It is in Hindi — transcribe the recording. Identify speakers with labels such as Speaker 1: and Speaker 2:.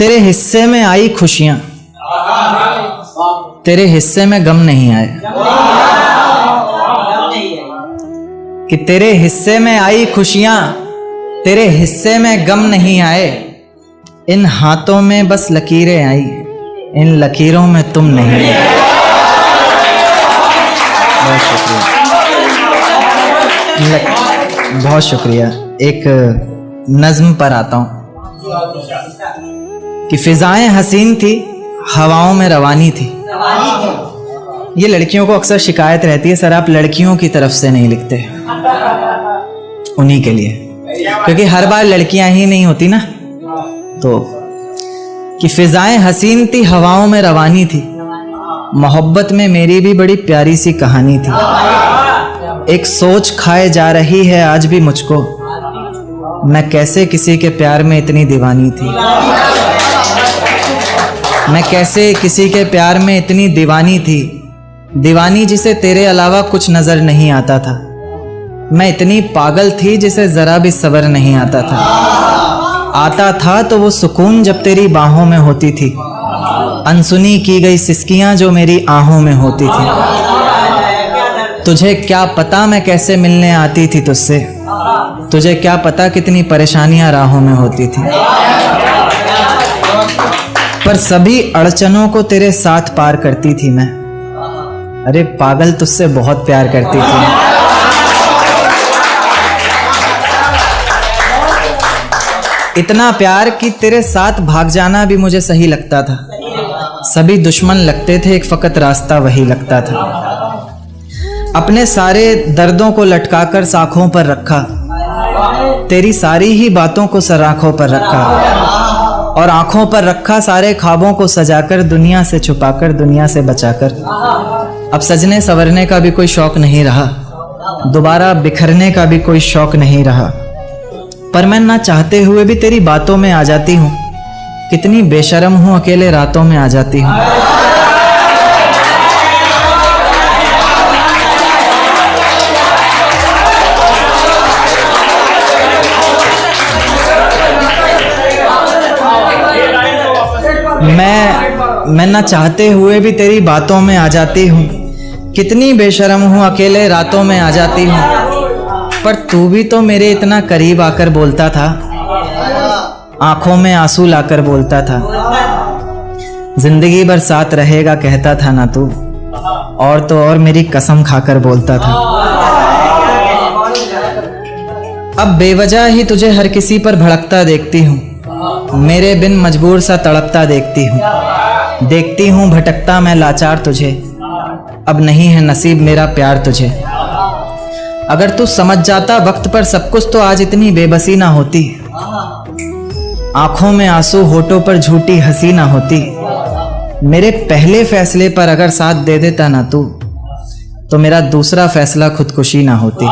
Speaker 1: तेरे हिस्से में आई खुशियां, तेरे हिस्से में गम नहीं आए। कि तेरे हिस्से में आई खुशियां, तेरे हिस्से में गम नहीं आए। इन हाथों में बस लकीरें आई, इन लकीरों में तुम नहीं आए। बहुत शुक्रिया, बहुत शुक्रिया। एक नज्म पर आता हूं कि फिजाएं हसीन थी, हवाओं में रवानी थी। ये लड़कियों को अक्सर शिकायत रहती है, सर आप लड़कियों की तरफ से नहीं लिखते। उन्हीं के लिए, क्योंकि हर बार लड़कियां ही नहीं होती ना। तो कि फिजाएं हसीन थी, हवाओं में रवानी थी। मोहब्बत में मेरी भी बड़ी प्यारी सी कहानी थी। एक सोच खाए जा रही है आज भी मुझको, मैं कैसे किसी के प्यार में इतनी दीवानी थी। मैं कैसे किसी के प्यार में इतनी दीवानी थी, दीवानी जिसे तेरे अलावा कुछ नजर नहीं आता था। मैं इतनी पागल थी जिसे जरा भी सब्र नहीं आता था। आता था तो वो सुकून जब तेरी बाहों में होती थी, अनसुनी की गई सिसकियां जो मेरी आहों में होती थी। तुझे क्या पता मैं कैसे मिलने आती थी तुझसे, तुझे क्या पता कितनी परेशानियां राहों में होती थी। पर सभी अड़चनों को तेरे साथ पार करती थी मैं। अरे पागल, तुझसे बहुत प्यार करती थी। इतना प्यार कि तेरे साथ भाग जाना भी मुझे सही लगता था। सभी दुश्मन लगते थे, एक फकत रास्ता वही लगता था। अपने सारे दर्दों को लटकाकर साखों पर रखा, तेरी सारी ही बातों को सराखों पर रखा, और आंखों पर रखा सारे ख्वाबों को सजाकर, दुनिया से छुपाकर, दुनिया से बचाकर। अब सजने संवरने का भी कोई शौक नहीं रहा, दोबारा बिखरने का भी कोई शौक नहीं रहा। पर मैं ना चाहते हुए भी तेरी बातों में आ जाती हूँ। कितनी बेशर्म हूँ, अकेले रातों में आ जाती हूँ। मैं ना चाहते हुए भी तेरी बातों में आ जाती हूँ। कितनी बेशर्म हूँ, अकेले रातों में आ जाती हूँ। पर तू भी तो मेरे इतना करीब आकर बोलता था, आंखों में आंसू लाकर बोलता था। जिंदगी भर साथ रहेगा कहता था ना तू, और तो और मेरी कसम खाकर बोलता था। अब बेवजह ही तुझे हर किसी पर भड़कता देखती हूँ, मेरे बिन मजबूर सा तड़पता देखती हूँ। देखती हूँ भटकता मैं लाचार तुझे, अब नहीं है नसीब मेरा प्यार तुझे। अगर तू समझ जाता वक्त पर सब कुछ तो आज इतनी बेबसी ना होती। आंखों में आंसू, होठों पर झूठी हंसी ना होती। मेरे पहले फैसले पर अगर साथ दे देता ना तू, तो मेरा दूसरा फैसला खुदकुशी ना होती।